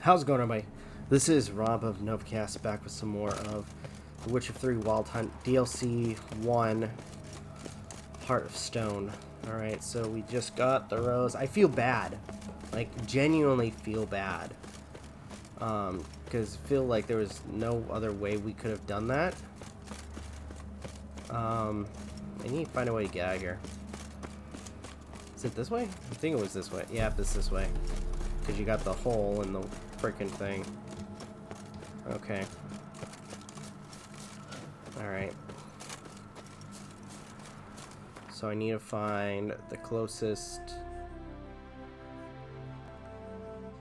How's it going, everybody? This is Rob of Novakast, back with some more of The Witcher 3 Wild Hunt DLC 1 Heart of Stone. Alright, so we just got the rose. I feel bad. Like, genuinely feel bad. Because I feel like there was no other way we could have done that. I need to find a way to get out of here. Is it this way? I think it was this way. Yeah, it's this way. Because you got the hole in the freaking thing. Okay. Alright. So I need to find the closest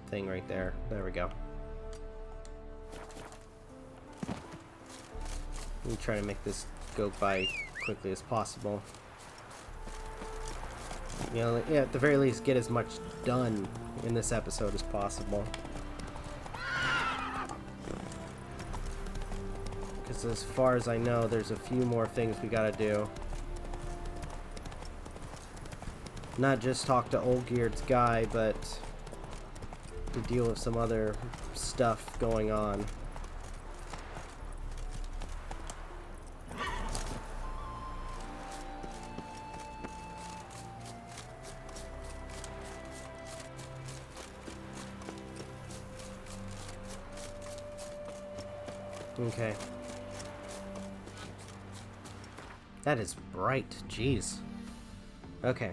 thing right there. There we go. Let me try to make this go by quickly as possible. You know, yeah, at the very least, get as much done in this episode as possible. Because as far as I know, there's a few more things we gotta do. Not just talk to Olgierd's guy, but to deal with some other stuff going on. Okay. That is bright. Jeez. Okay.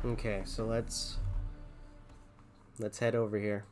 Okay, so let's head over here.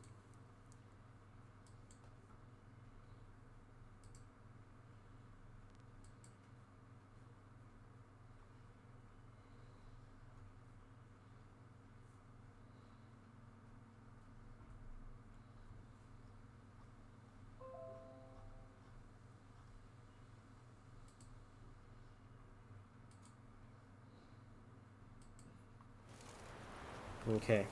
Okay.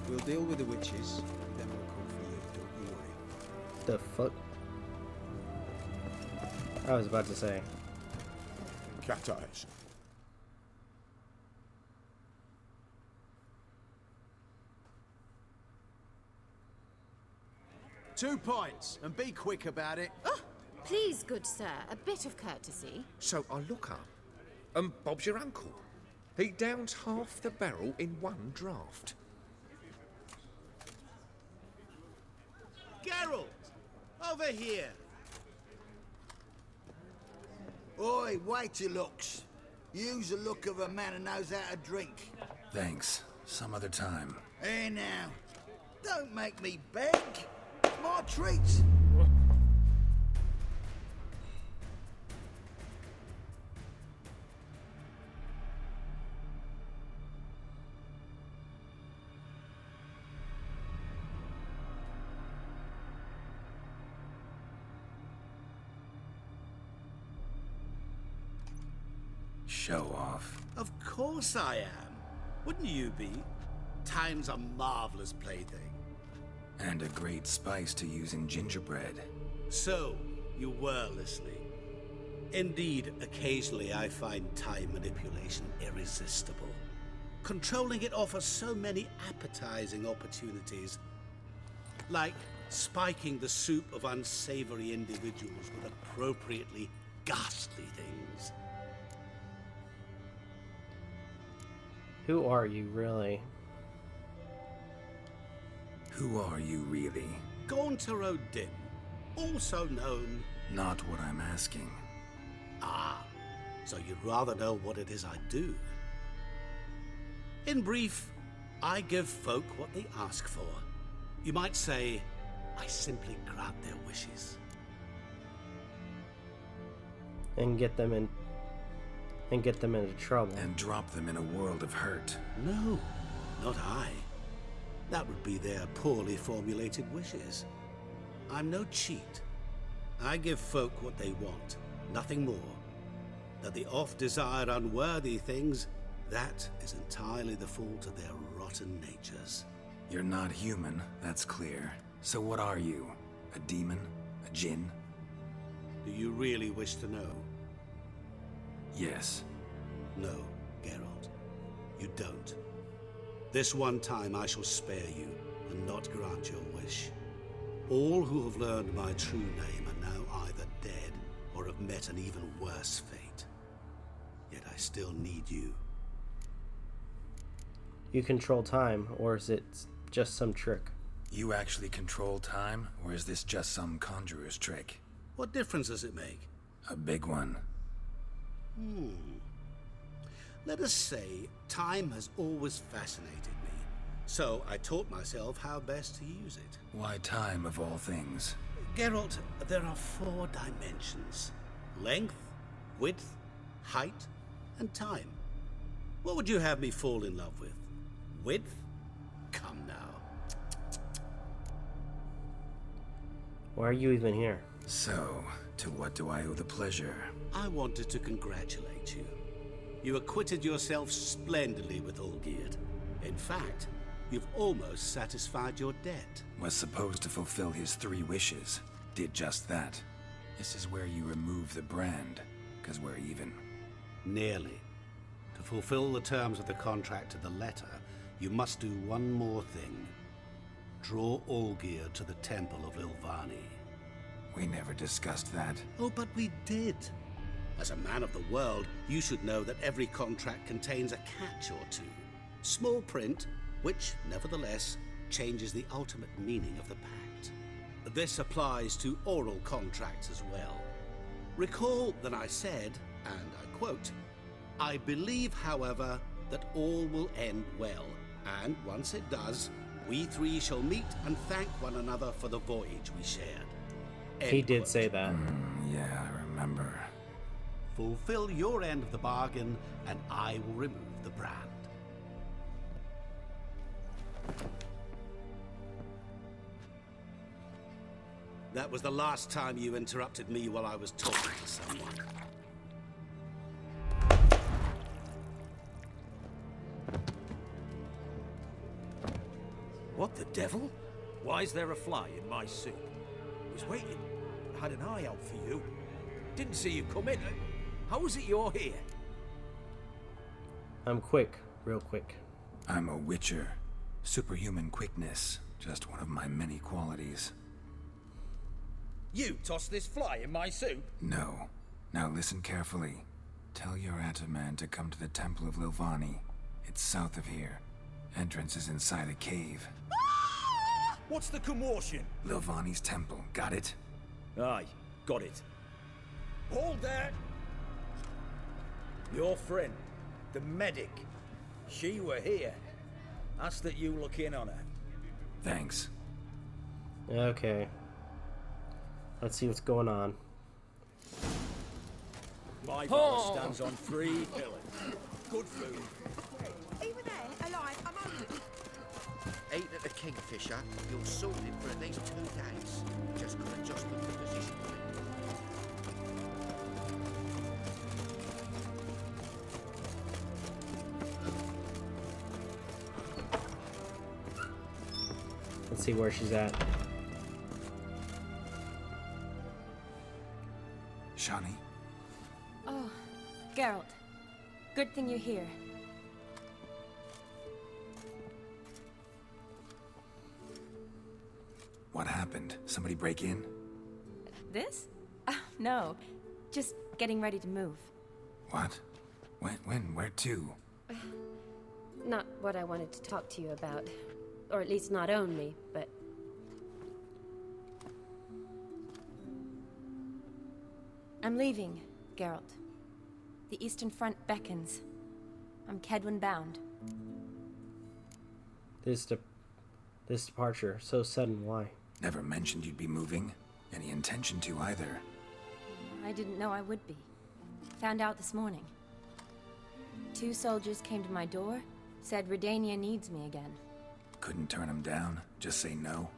We'll deal with the witches, then we'll come for you, don't you worry. The fuck? I was about to say. Cat eyes. Two points, and be quick about it. Oh, please, good sir, a bit of courtesy. So I look up, and Bob's your uncle. He downs half the barrel in one draft. Geralt! Over here! Oi, waiter looks. Use the look of a man who knows how to drink. Thanks. Some other time. Here now. Don't make me beg. My treat. Show off. Of course I am. Wouldn't you be? Time's a marvelous plaything. And a great spice to use in gingerbread. So, you were listening. Indeed, occasionally I find time manipulation irresistible. Controlling it offers so many appetizing opportunities. Like spiking the soup of unsavory individuals with appropriately ghastly things. Who are you, really? Who are you, really? Gaunter Odin, also known... Not what I'm asking. Ah, so you'd rather know what it is I do. In brief, I give folk what they ask for. You might say, I simply grant their wishes. And get them into trouble. And drop them in a world of hurt. No, not I. That would be their poorly formulated wishes. I'm no cheat. I give folk what they want, nothing more. That they oft desire unworthy things, That is entirely the fault of their rotten natures. You're not human, that's clear. So what are you? A demon? A djinn? Do you really wish to know? Yes. No, Geralt. You don't. This one time I shall spare you and not grant your wish. All who have learned my true name are now either dead or have met an even worse fate. Yet I still need you. You control time, or is it just some trick? You actually control time, or is this just some conjurer's trick? What difference does it make? A big one. Let us say time has always fascinated me, so I taught myself how best to use it. Why time, of all things? Geralt, there are 4 dimensions. Length, width, height, and time. What would you have me fall in love with? Width? Come now. Why are you even here? So, to what do I owe the pleasure? I wanted to congratulate you. You acquitted yourself splendidly with Olgierd. In fact, you've almost satisfied your debt. Was supposed to fulfill his 3 wishes. Did just that. This is where you remove the brand, because we're even. Nearly. To fulfill the terms of the contract to the letter, you must do one more thing. Draw Olgierd to the Temple of Ilvani. We never discussed that. Oh, but we did. As a man of the world, you should know that every contract contains a catch or two. Small print, which, nevertheless, changes the ultimate meaning of the pact. This applies to oral contracts as well. Recall that I said, and I quote, "I believe, however, that all will end well, and once it does, we 3 shall meet and thank one another for the voyage we shared." End He did quote. say that. Yeah, I remember. Fulfill your end of the bargain, and I will remove the brand. That was the last time you interrupted me while I was talking to someone. What the devil? Why is there a fly in my soup? I was waiting. I had an eye out for you. Didn't see you come in. How is it you're here? I'm quick, real quick. I'm a witcher. Superhuman quickness. Just one of my many qualities. You tossed this fly in my soup? No. Now listen carefully. Tell your Ataman to come to the Temple of Ilvani. It's south of here. Entrance is inside a cave. What's the commotion? Ilvani's temple, got it? Aye, got it. Hold there! Your friend, the medic. She were here. Ask that you look in on her. Thanks. Okay. Let's see what's going on. My bar stands on 3 pillars. Good food. Even there, alive, I'm hungry. Ate at the Kingfisher, you're sorted for at least 2 days. Just got adjustment for position. Let's see where she's at. Shani? Oh, Geralt. Good thing you're here. What happened? Somebody break in? This? No. Just getting ready to move. What? When? Where to? Not what I wanted to talk to you about. Or at least not only, but... I'm leaving, Geralt. The Eastern Front beckons. I'm Kedwin bound. This departure, so sudden, why? Never mentioned you'd be moving. Any intention to either. I didn't know I would be. Found out this morning. 2 soldiers came to my door, said Redania needs me again. Couldn't turn him down? Just say no?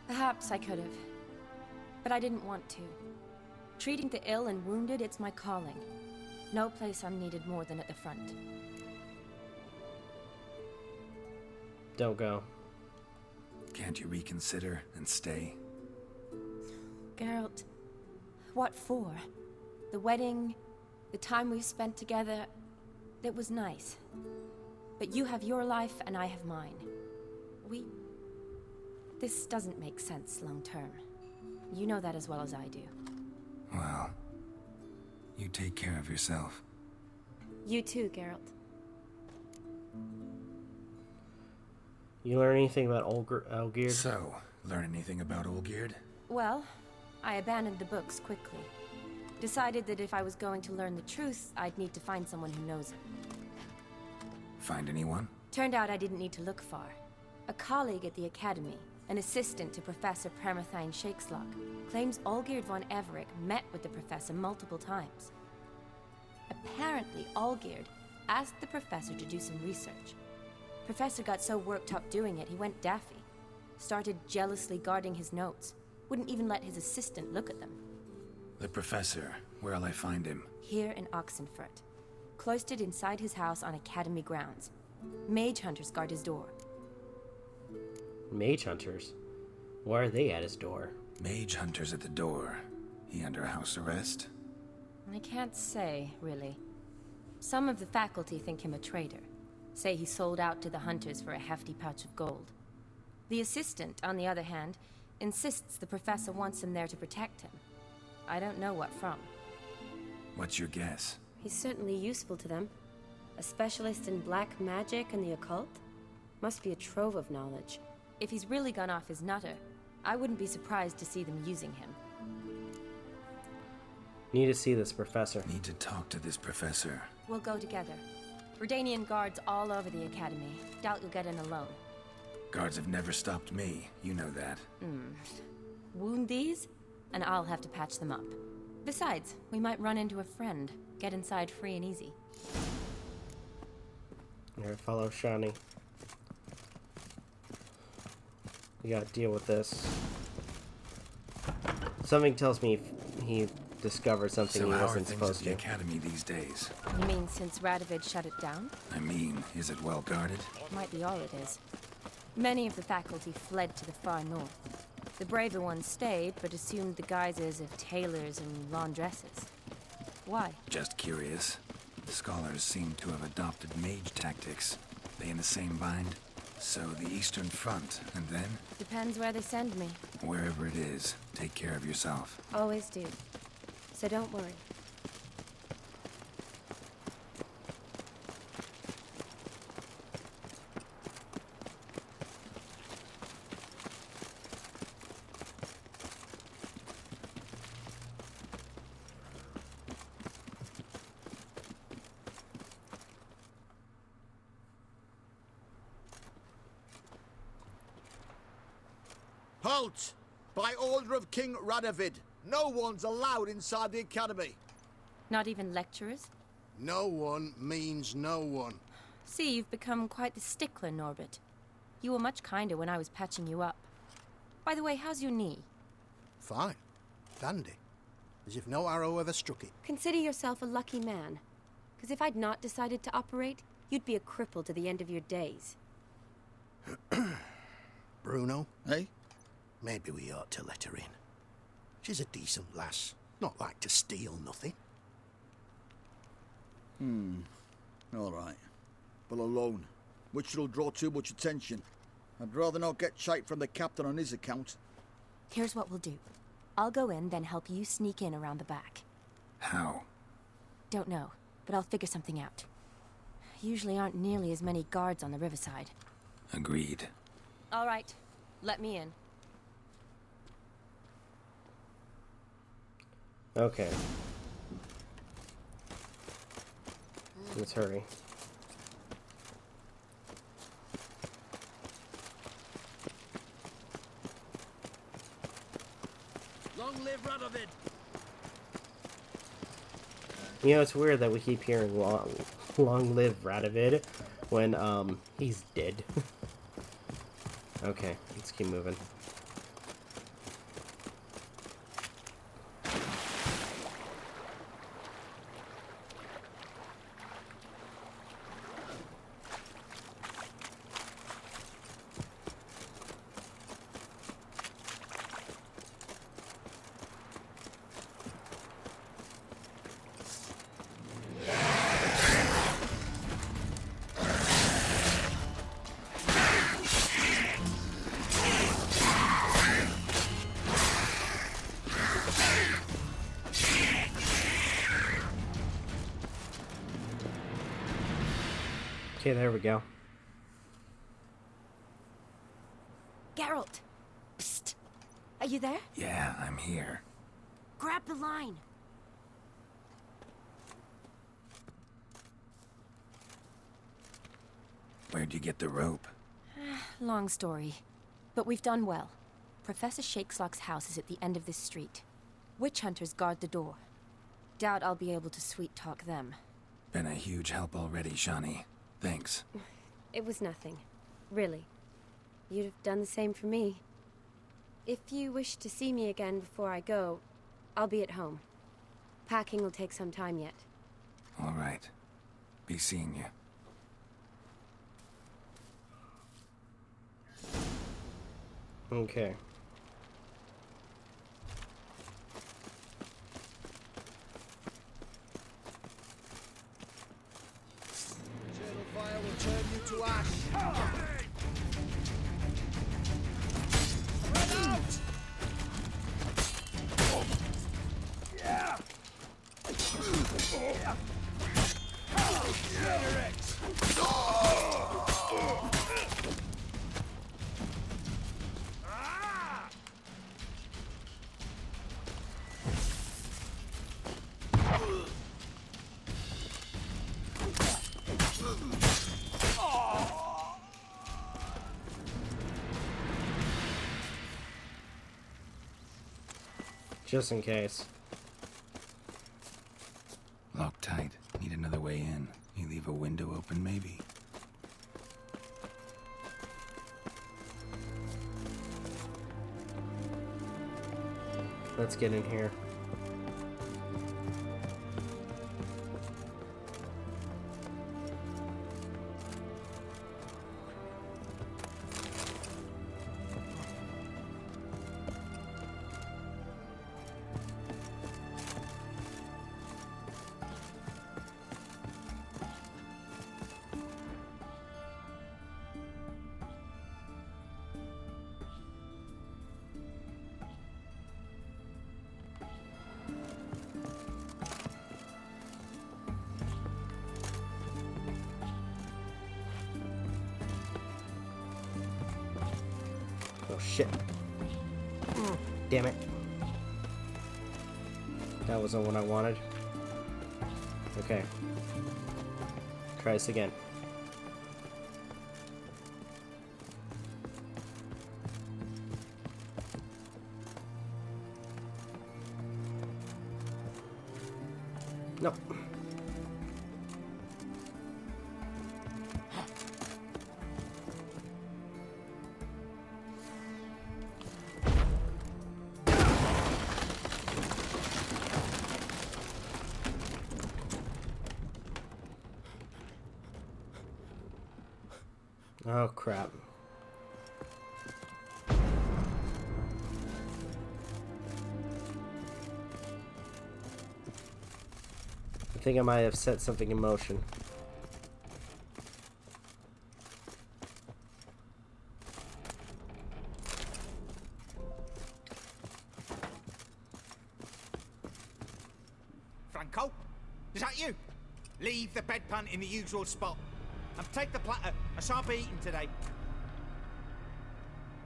Perhaps I could have. But I didn't want to. Treating the ill and wounded, it's my calling. No place I'm needed more than at the front. Don't go. Can't you reconsider and stay? Geralt, what for? The wedding, the time we've spent together, it was nice. But you have your life and I have mine. This doesn't make sense long term. You know that as well as I do. Well, you take care of yourself. You too, Geralt. You learn anything about Olgierd? So, learn anything about Olgierd? Well, I abandoned the books quickly. Decided that if I was going to learn the truth, I'd need to find someone who knows him. Find anyone? Turned out I didn't need to look far. A colleague at the Academy, an assistant to Professor Permathine Shakeslock, claims Olgierd von Everec met with the professor multiple times. Apparently, Olgierd asked the professor to do some research. Professor got so worked up doing it, he went daffy. Started jealously guarding his notes. Wouldn't even let his assistant look at them. The professor, where'll I find him? Here in Oxenfurt. Cloistered inside his house on Academy grounds. Mage hunters guard his door. Mage hunters? Why are they at his door? Mage hunters at the door. He under house arrest? I can't say, really. Some of the faculty think him a traitor. Say he sold out to the hunters for a hefty pouch of gold. The assistant, on the other hand, insists the professor wants him there to protect him. I don't know what from. What's your guess? He's certainly useful to them. A specialist in black magic and the occult? Must be a trove of knowledge. If he's really gone off his nutter, I wouldn't be surprised to see them using him. Need to see this professor. Need to talk to this professor. We'll go together. Redanian guards all over the Academy. Doubt you'll get in alone. Guards have never stopped me. You know that. Wound these, and I'll have to patch them up. Besides, we might run into a friend. Get inside free and easy. Here, follow Shani. We gotta deal with this. Something tells me he discovered something So he how are wasn't things supposed at the to. Academy these days? You mean since Radovid shut it down? I mean, is it well guarded? Might be all it is. Many of the faculty fled to the far north. The braver ones stayed, but assumed the guises of tailors and laundresses. Why? Just curious. Scholars seem to have adopted mage tactics. They in the same bind? So the Eastern Front, and then? Depends where they send me. Wherever it is, take care of yourself. Always do. So don't worry. Halt! By order of King Radovid, no one's allowed inside the Academy. Not even lecturers? No one means no one. See, you've become quite the stickler, Norbert. You were much kinder when I was patching you up. By the way, how's your knee? Fine. Dandy. As if no arrow ever struck it. Consider yourself a lucky man. Because if I'd not decided to operate, you'd be a cripple to the end of your days. Bruno, eh? Maybe we ought to let her in. She's a decent lass. Not like to steal nothing. All right. But alone, which will draw too much attention. I'd rather not get shite from the captain on his account. Here's what we'll do. I'll go in, then help you sneak in around the back. How? Don't know, but I'll figure something out. Usually aren't nearly as many guards on the riverside. Agreed. All right, let me in. Okay. Let's hurry. Long live Radovid! You know, it's weird that we keep hearing long live Radovid when, he's dead. Okay, let's keep moving. Okay, there we go. Geralt! Psst! Are you there? Yeah, I'm here. Grab the line! Where'd you get the rope? Long story. But we've done well. Professor Shakeslock's house is at the end of this street. Witch hunters guard the door. Doubt I'll be able to sweet-talk them. Been a huge help already, Shawnee. Thanks. It was nothing. Really. You'd have done the same for me. If you wish to see me again before I go, I'll be at home. Packing will take some time yet. All right. Be seeing you. Okay. Eternal fire will turn you to ash. Run out! Yeah. Just in case. Locked tight. Need another way in. You leave a window open, maybe? Let's get in here. Oh shit. Damn it. That wasn't what I wanted. Okay. Try this again. Nope. Oh crap. I think I might have set something in motion. Franco? Is that you? Leave the bedpan in the usual spot. And take the platter. I shan't be eating today.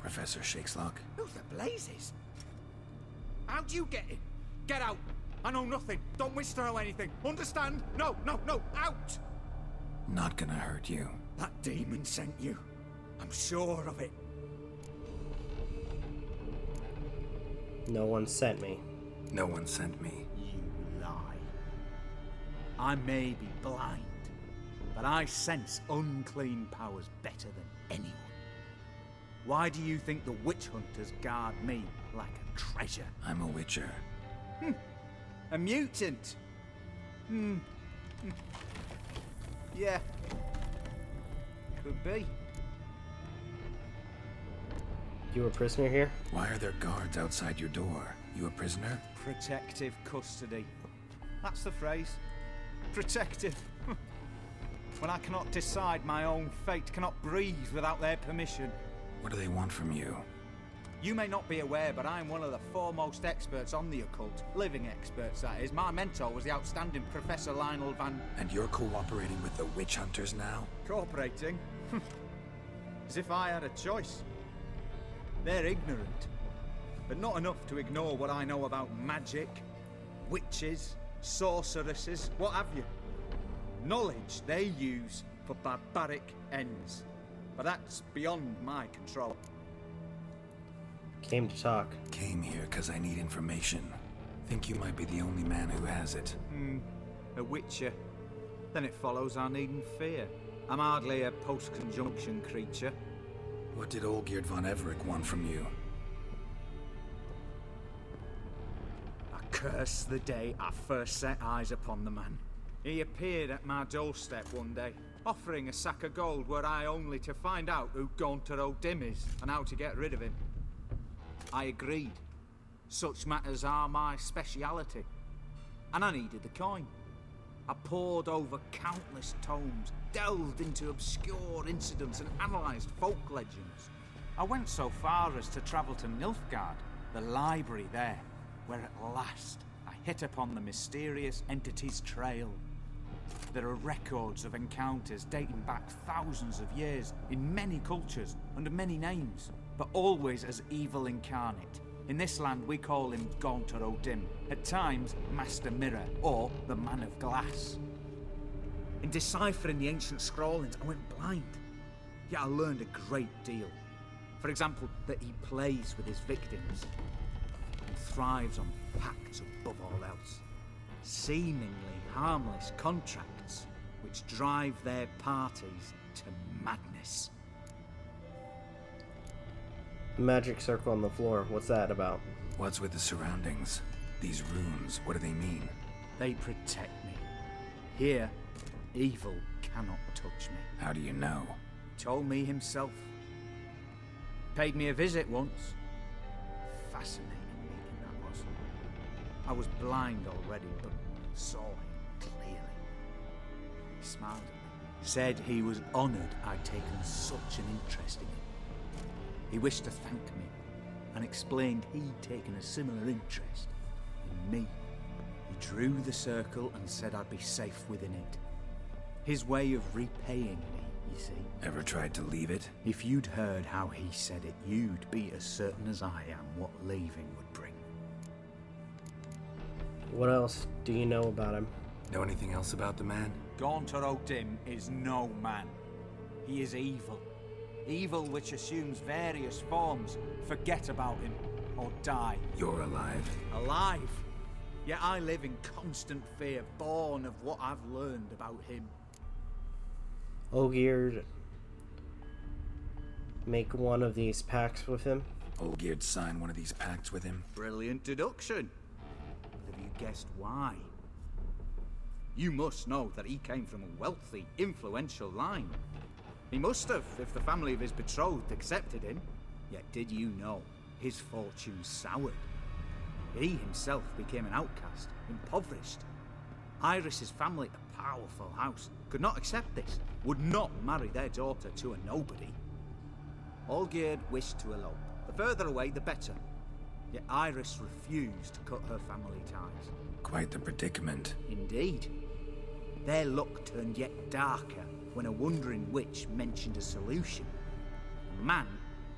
Professor Shakeslock? Who the blazes? How'd you get in? Get out. I know nothing. Don't wish to know anything. Understand? No, no, no. Out! Not gonna hurt you. That demon sent you. I'm sure of it. No one sent me. No one sent me. You lie. I may be blind, but I sense unclean powers better than anyone. Why do you think the witch hunters guard me like a treasure? I'm a witcher. A mutant? Yeah. Could be. You a prisoner here? Why are there guards outside your door? You a prisoner? Protective custody. That's the phrase. Protective. When I cannot decide my own fate, cannot breathe without their permission. What do they want from you? You may not be aware, but I'm one of the foremost experts on the occult. Living experts, that is. My mentor was the outstanding Professor Lionel Van... And you're cooperating with the witch hunters now? Cooperating? As if I had a choice. They're ignorant, but not enough to ignore what I know about magic, witches, sorceresses, what have you. Knowledge they use for barbaric ends. But that's beyond my control. Came to talk. Came here because I need information. Think you might be the only man who has it. A witcher. Then it follows I needn't fear. I'm hardly a post-conjunction creature. What did Olgierd von Everec want from you? I curse the day I first set eyes upon the man. He appeared at my doorstep one day, offering a sack of gold were I only to find out who Gaunter O'Dim is and how to get rid of him. I agreed. Such matters are my speciality. And I needed the coin. I pored over countless tomes, delved into obscure incidents and analysed folk legends. I went so far as to travel to Nilfgaard, the library there, where at last I hit upon the mysterious entity's trail. There are records of encounters dating back thousands of years in many cultures under many names, but always as evil incarnate. In this land we call him Gaunter O'Dim, at times Master Mirror or the Man of Glass. In deciphering the ancient scrawlings I went blind, yet I learned a great deal. For example, that he plays with his victims and thrives on pacts above all else. Seemingly harmless contracts which drive their parties to madness. Magic circle on the floor. What's that about? What's with the surroundings? These runes, what do they mean? They protect me. Here, evil cannot touch me. How do you know? He told me himself. Paid me a visit once. Fascinating meeting that was. I was blind already, but saw him clearly. He smiled at me. Said he was honoured I'd taken such an interest in him. He wished to thank me, and explained he'd taken a similar interest in me. He drew the circle and said I'd be safe within it. His way of repaying me, you see. Ever tried to leave it? If you'd heard how he said it, you'd be as certain as I am what leaving would bring. What else do you know about him? Know anything else about the man? Gaunter O'Dim is no man. He is evil. Evil which assumes various forms. Forget about him, or die. You're alive. Alive? Yet I live in constant fear, born of what I've learned about him. Olgierd make one of these pacts with him? Olgierd signed one of these pacts with him? Brilliant deduction. But have you guessed why? You must know that he came from a wealthy, influential line. He must have, if the family of his betrothed accepted him. Yet did you know his fortune soured? He himself became an outcast, impoverished. Iris's family, a powerful house, could not accept this, would not marry their daughter to a nobody. Olgierd wished to elope. The further away, the better. Yet Iris refused to cut her family ties. Quite the predicament. Indeed. Their luck turned yet darker when a wandering witch mentioned a solution. A man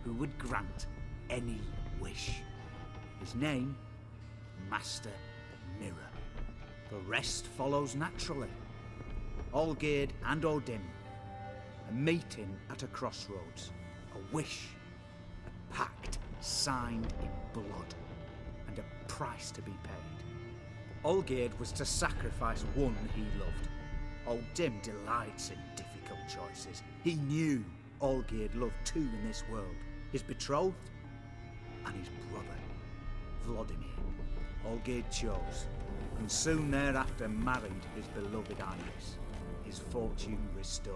who would grant any wish. His name, Master Mirror. The rest follows naturally. Olgierd and O'Dim, a meeting at a crossroads, a wish, a pact signed in blood, and a price to be paid. Olgierd was to sacrifice one he loved. O'Dim delights in difficult choices. He knew Olgierd loved two in this world, his betrothed and his brother, Vladimir. Olgierd chose, and soon thereafter married his beloved Iris, his fortune restored.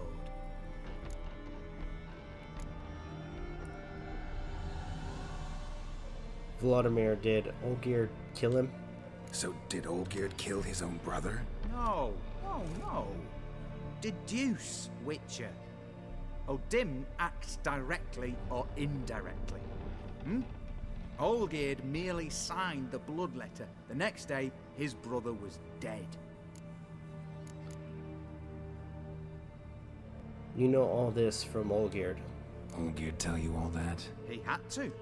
Vladimir, did Olgierd kill him? So did Olgierd kill his own brother? No. Deduce, Witcher. O'Dim acts directly or indirectly. Olgierd merely signed the blood letter. The next day, his brother was dead. You know all this from Olgierd. Olgierd tell you all that? He had to.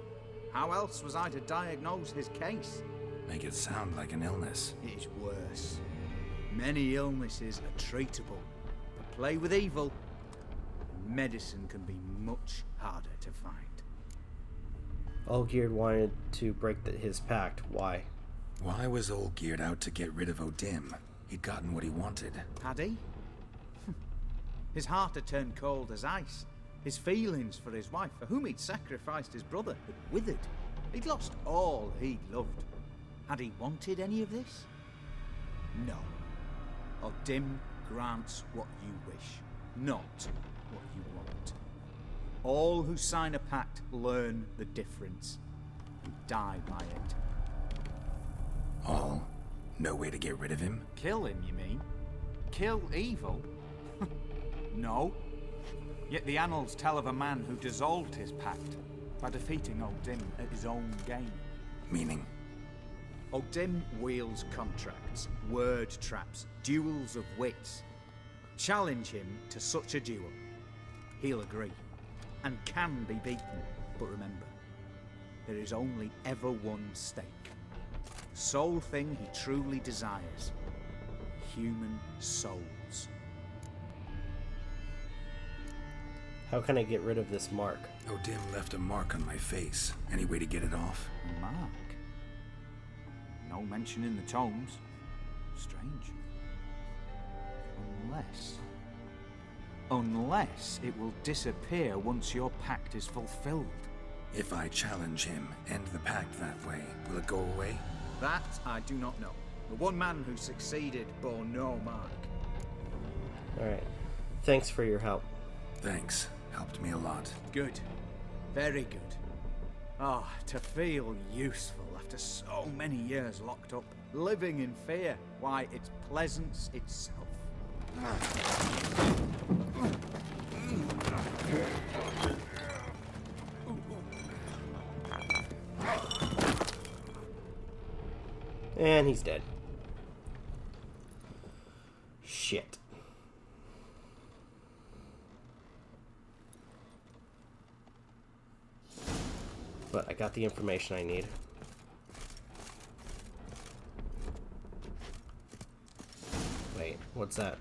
How else was I to diagnose his case? Make it sound like an illness. It is worse. Many illnesses are treatable, but play with evil, and medicine can be much harder to find. Olgierd wanted to break his pact. Why? Why was Olgierd out to get rid of Odim? He'd gotten what he wanted. Had he? His heart had turned cold as ice. His feelings for his wife, for whom he'd sacrificed his brother, had withered. He'd lost all he'd loved. Had he wanted any of this? No. Odim grants what you wish, not what you want. All who sign a pact learn the difference and die by it. All? No way to get rid of him? Kill him, you mean? Kill evil? No. Yet the annals tell of a man who dissolved his pact by defeating Odim at his own game. Meaning? Odim wields contracts, word traps, duels of wits. Challenge him to such a duel. He'll agree, and can be beaten. But remember, there is only ever one stake. Sole thing he truly desires. Human souls. How can I get rid of this mark? Odim left a mark on my face. Any way to get it off? A mark? No mention in the tomes. Strange. Unless it will disappear once your pact is fulfilled. If I challenge him, end the pact that way, will it go away? That I do not know. The one man who succeeded bore no mark. Alright. Thanks for your help. Thanks. Helped me a lot. Good. Very good. Ah, to feel useful after so many years locked up, living in fear. Why, it's pleasance itself. And he's dead. Shit. But I got the information I need. Wait, what's that?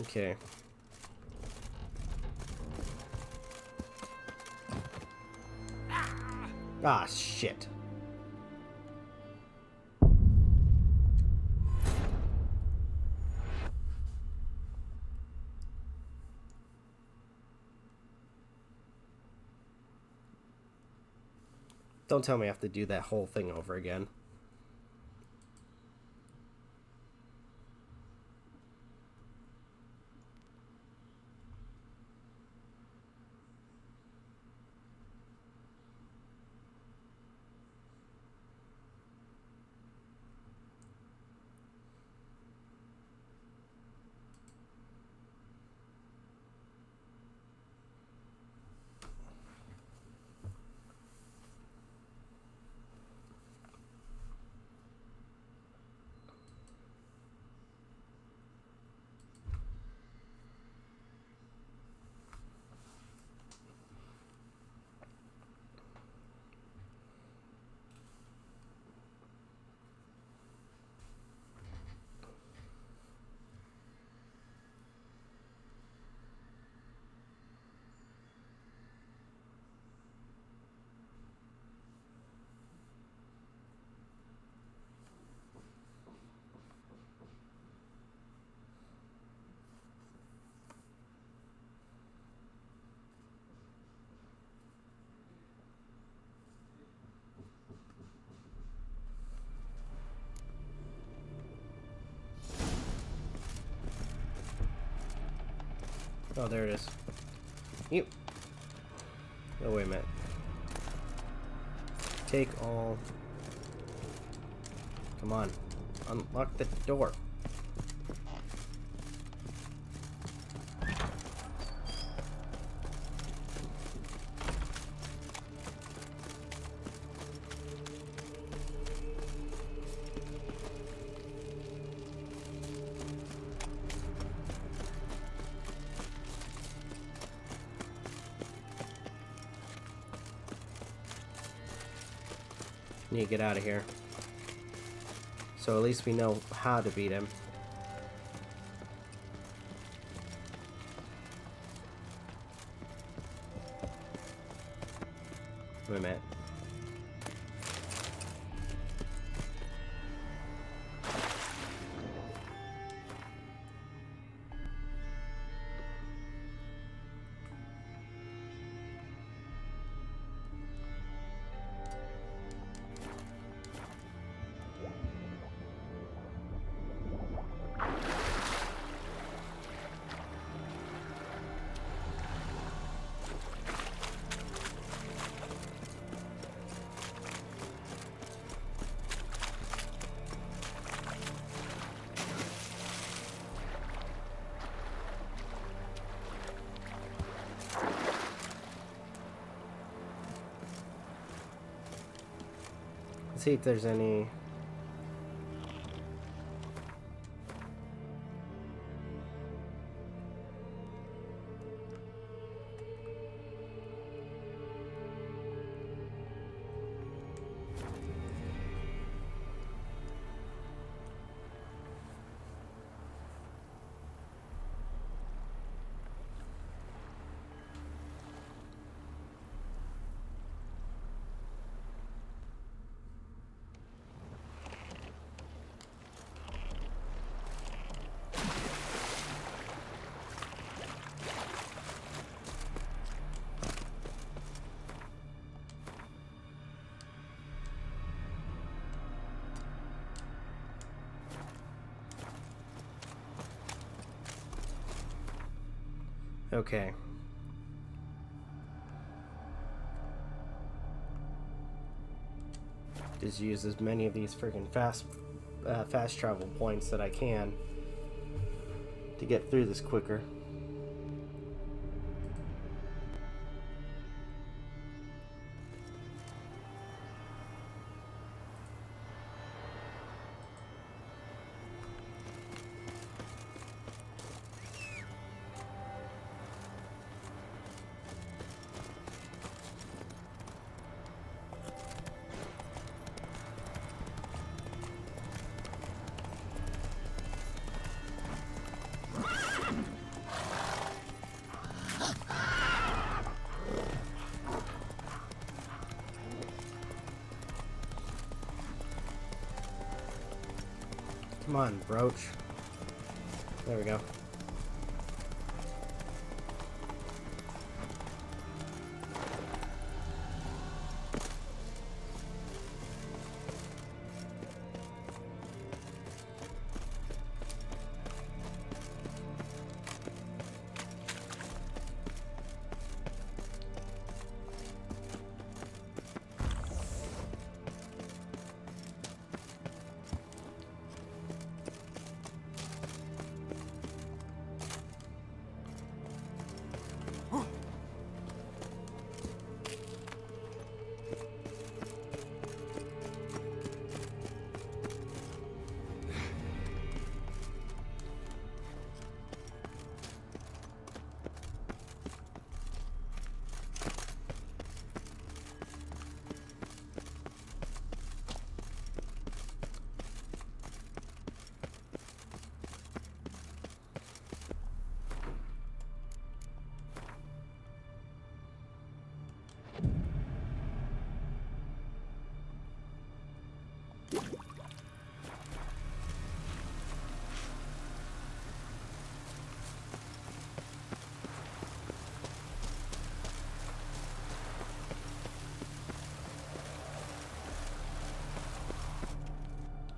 Okay. Ah, shit. Don't tell me I have to do that whole thing over again. Oh, there it is. You. Oh, wait a minute. Take all. Come on. Unlock the door. Need to get out of here. So at least we know how to beat him. Wait a minute. Let's see if there's any. Okay. Just use as many of these freaking fast travel points that I can to get through this quicker. Come on, Brooch. There we go.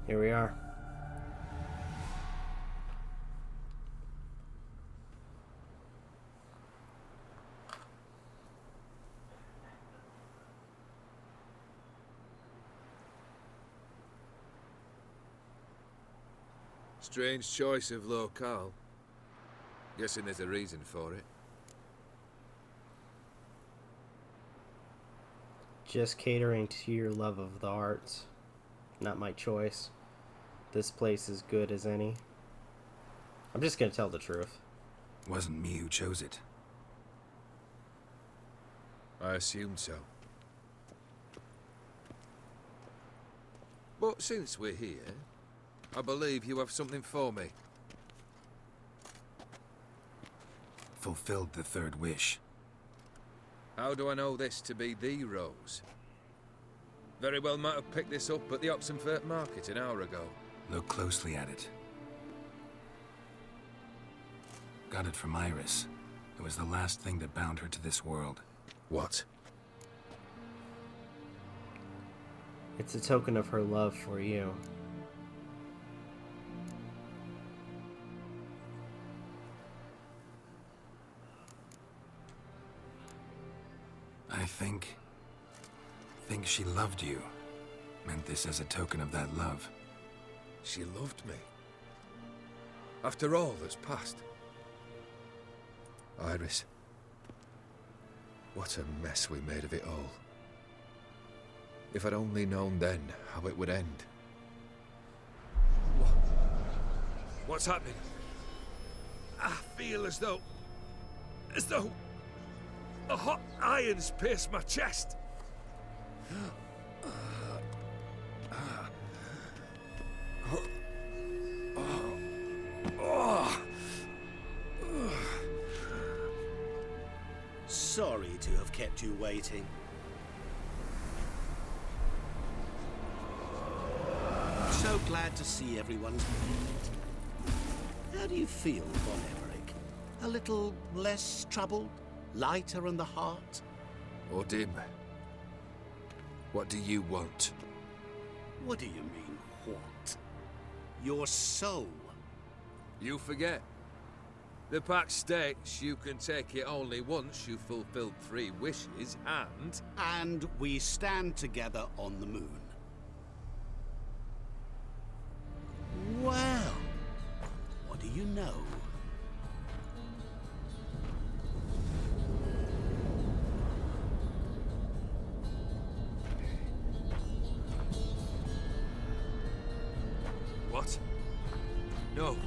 Here we are. Strange choice of locale. Guessing there's a reason for it. Just catering to your love of the arts. Not my choice. This place is good as any. I'm just gonna tell the truth. Wasn't me who chose it. I assumed so. But since we're here, I believe you have something for me. Fulfilled the third wish. How do I know this to be the rose? Very well might have picked this up at the Oxenfurt market an hour ago. Look closely at it. Got it from Iris. It was the last thing that bound her to this world. What? It's a token of her love for you. I think she loved you. Meant this as a token of that love. She loved me. After all that's passed. Iris. What a mess we made of it all. If I'd only known then how it would end. What's happening? I feel as though a hot iron's pierced my chest. Sorry to have kept you waiting. So glad to see everyone's moved. How do you feel, Von Emmerich? A little less troubled? Lighter in the heart? Or dim? What do you want? What do you mean, what? Your soul. You forget. The pact states you can take it only once you've fulfilled 3 wishes, and... And we stand together on the moon. Well, what do you know? What? No.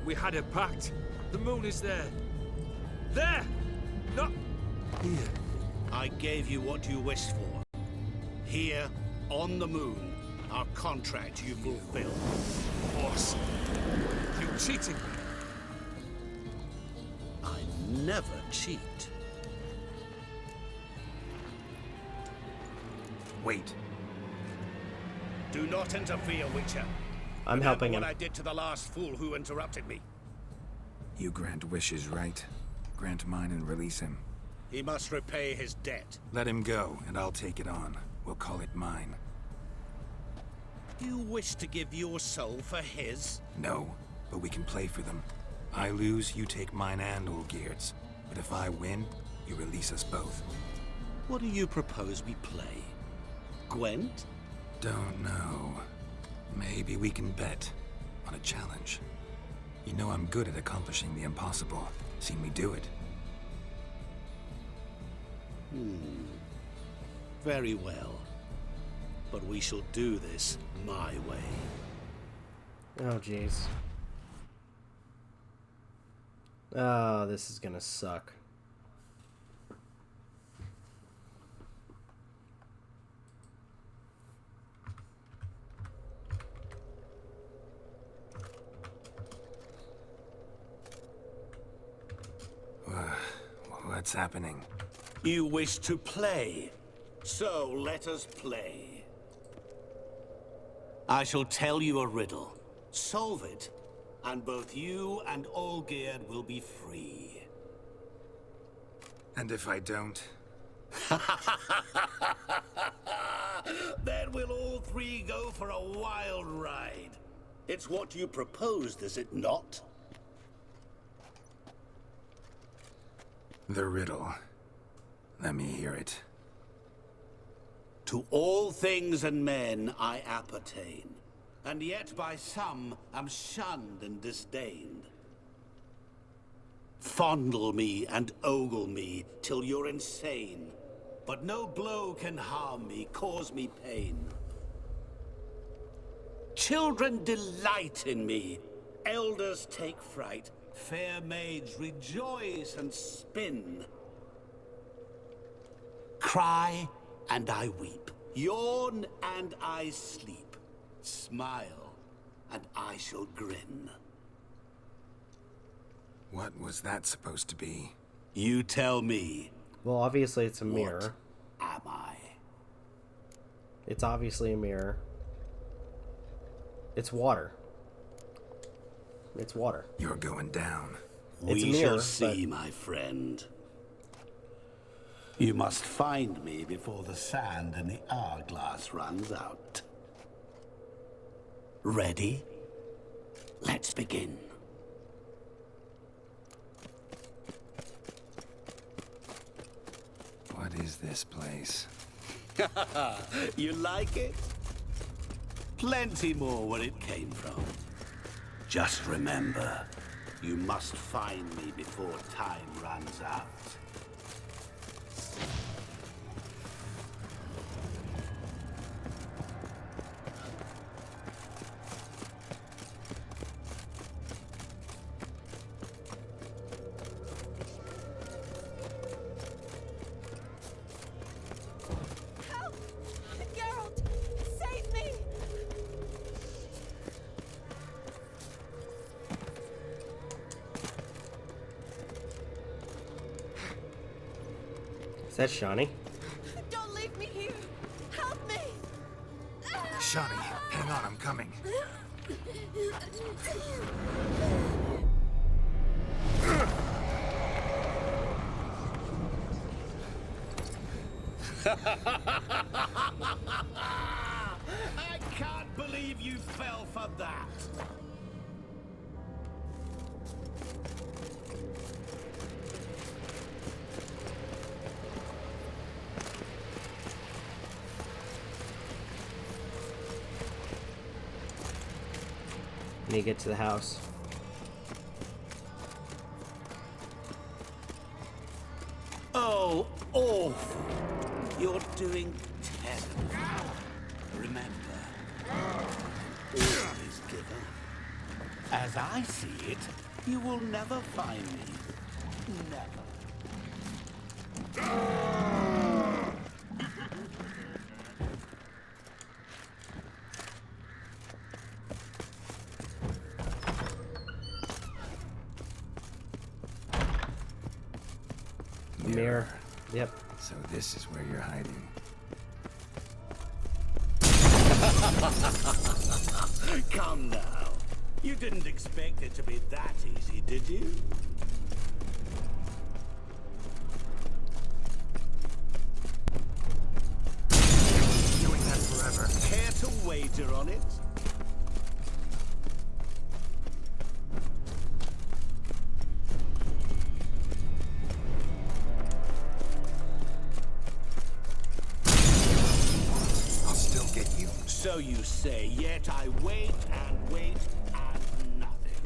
We had a pact. The moon is there. There! Not here. I gave you what you wished for. Here, on the moon, our contract you fulfilled. Boss, you cheating me. I never cheat. Wait. Do not interfere, Witcher. I'm helping him. What I did to the last fool who interrupted me. You grant wishes, right? Grant mine and release him. He must repay his debt. Let him go, and I'll take it on. We'll call it mine. You wish to give your soul for his? No, but we can play for them. I lose, you take mine and Olgierd's. But if I win, you release us both. What do you propose we play? Gwent? Don't know. Maybe we can bet on a challenge. You know I'm good at accomplishing the impossible. Seen me do it. Very well. But we shall do this my way. Oh, jeez. Oh, this is gonna suck. What's happening? You wish to play, so let us play. I shall tell you a riddle. Solve it, and both you and Olgierd will be free. And if I don't? Then we'll all 3 go for a wild ride. It's what you proposed, is it not? The riddle. Let me hear it. To all things and men I appertain. and yet by some am shunned and disdained. Fondle me and ogle me till you're insane, but no blow can harm me, cause me pain. Children delight in me, elders take fright, fair maids rejoice and spin. Cry and I weep, yawn and I sleep, smile and I shall grin. What was that supposed to be? You tell me. Well, obviously it's a mirror. What am I? It's obviously a mirror. It's water. It's water. You're going down. It's a We mirror, shall see, my friend. You must find me before the sand in the hourglass runs out. Ready? Let's begin. What is this place? You like it? Plenty more where it came from. Just remember, you must find me before time runs out. Is that Shawnee? Don't leave me here. Help me. Shawnee, hang on, I'm coming. I can't believe you fell for that. Need to get to the house. Oh, awful. You're doing terrible. Remember, all is given. As I see it, you will never find me. Never. Mirror. Yep. So this is where you're hiding. Come now. You didn't expect it to be that easy, did you? Doing that forever. Care to wager on it? So you say, yet I wait and wait and nothing.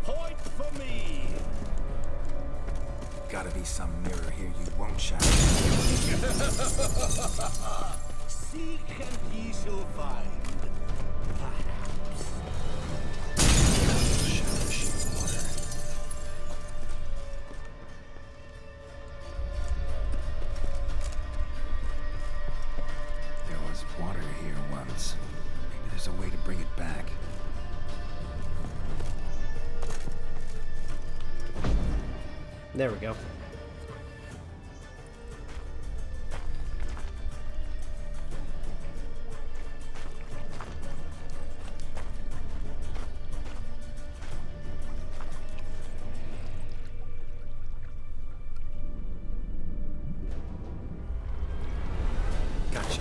Point for me! Gotta be some mirror here you won't shine. Seek and ye shall find. Water here once. Maybe there's a way to bring it back. There we go. Gotcha.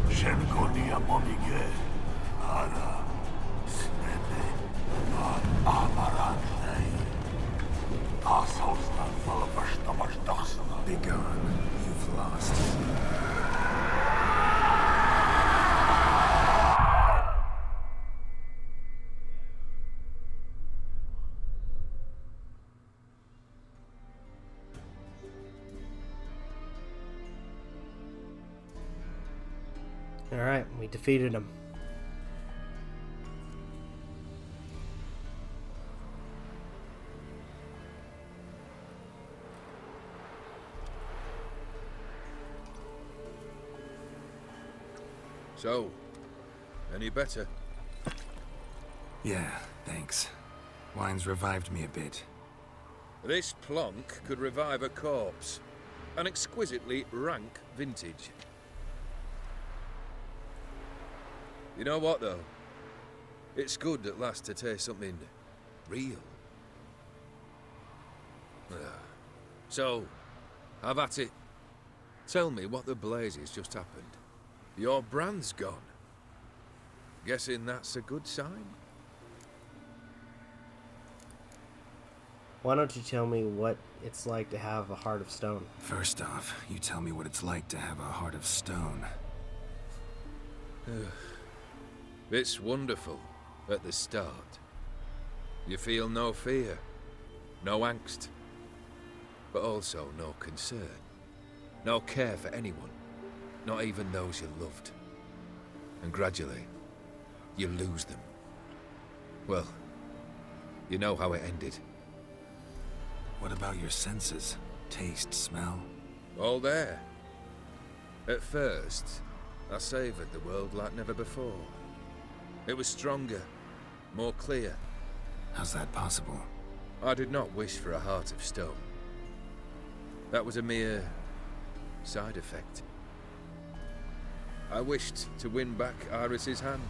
Shenkonia Momige, Ara, Snebe, Alright, we defeated him. So, any better? Yeah, thanks. Wine's revived me a bit. This plonk could revive a corpse. An exquisitely rank vintage. You know what, though? It's good at last to taste something real. So, have at it. Tell me what the blazes just happened. Your brand's gone. Guessing that's a good sign? Why don't you tell me what it's like to have a heart of stone? First off, you tell me what it's like to have a heart of stone. It's wonderful at the start. You feel no fear, no angst, but also no concern, no care for anyone, not even those you loved. And gradually, you lose them. Well, you know how it ended. What about your senses? Taste, smell? All there. At first, I savoured the world like never before. It was stronger, more clear. How's that possible? I did not wish for a heart of stone. That was a mere side effect. I wished to win back Iris's hand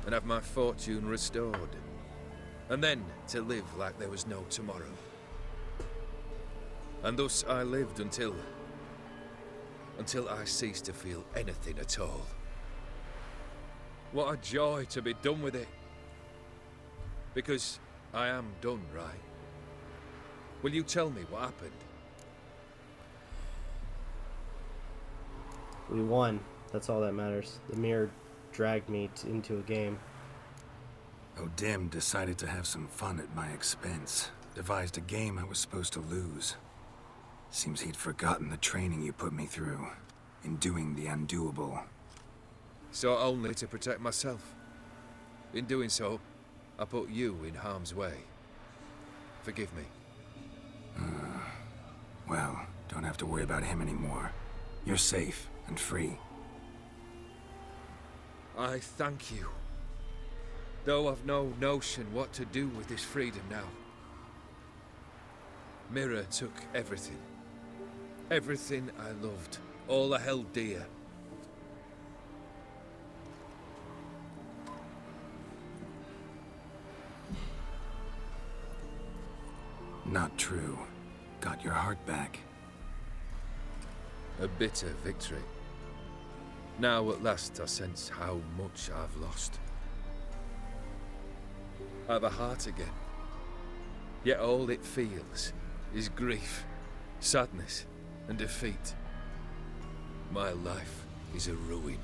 and have my fortune restored. And then to live like there was no tomorrow. And thus I lived until I ceased to feel anything at all. What a joy to be done with it. Because I am done, right? Will you tell me what happened? We won. That's all that matters. The mirror dragged me into a game. O'Dim decided to have some fun at my expense. Devised a game I was supposed to lose. Seems he'd forgotten the training you put me through in doing the undoable. So only to protect myself. In doing so, I put you in harm's way. Forgive me. Well, don't have to worry about him anymore. You're safe and free. I thank you. Though I've no notion what to do with this freedom now. Mirror took everything. Everything I loved. All I held dear. Not true. Got your heart back. A bitter victory. Now at last I sense how much I've lost. I have a heart again. Yet all it feels is grief, sadness, and defeat. My life is a ruin.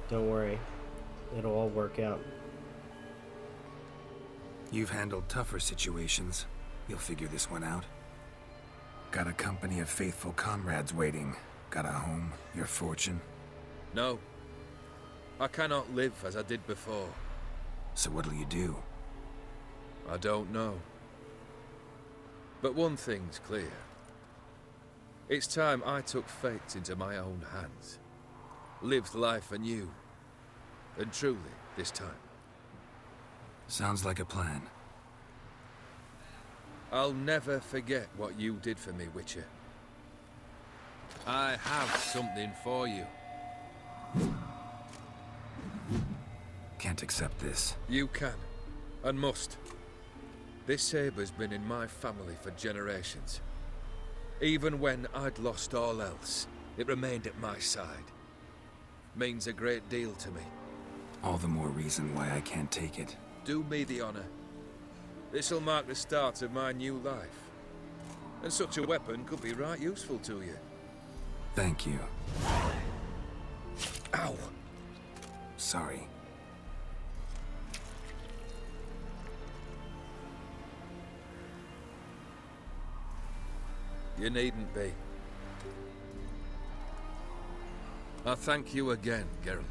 Don't worry. It'll all work out. You've handled tougher situations. You'll figure this one out. Got a company of faithful comrades waiting. Got a home, your fortune. No. I cannot live as I did before. So what'll you do? I don't know. But one thing's clear. It's time I took fate into my own hands. Lived life anew. And truly, this time. Sounds like a plan. I'll never forget what you did for me, Witcher. I have something for you. Can't accept this. You can, and must. This sabre's been in my family for generations. Even when I'd lost all else, it remained at my side. Means a great deal to me. All the more reason why I can't take it. Do me the honor. This'll mark the start of my new life. And such a weapon could be right useful to you. Thank you. Ow! Sorry. You needn't be. I thank you again, Geralt.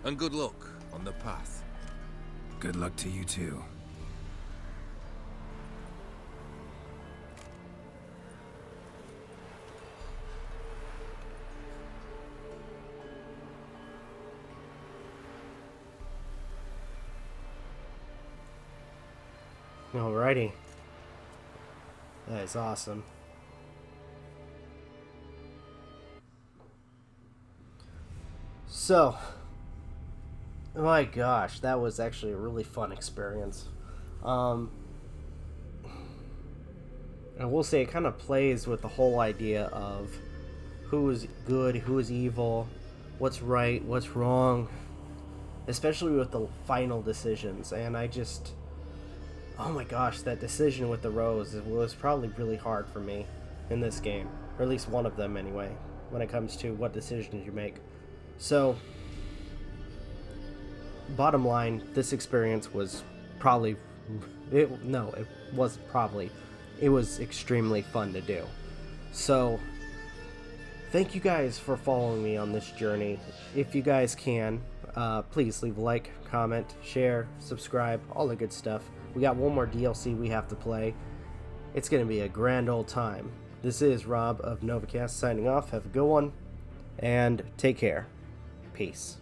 And good luck on the path. Good luck to you too. Alrighty. That is awesome. So, my gosh, that was actually a really fun experience. I will say it kind of plays with the whole idea of who is good, who is evil, what's right, what's wrong, especially with the final decisions. And I just, oh my gosh, that decision with the rose was probably really hard for me in this game, or at least one of them anyway, when it comes to what decisions you make. So, bottom line, this experience was probably, it was extremely fun to do. So, thank you guys for following me on this journey. If you guys can, please leave a like, comment, share, subscribe, all the good stuff. We got one more DLC we have to play. It's going to be a grand old time. This is Rob of Novakast signing off. Have a good one, and take care. Peace.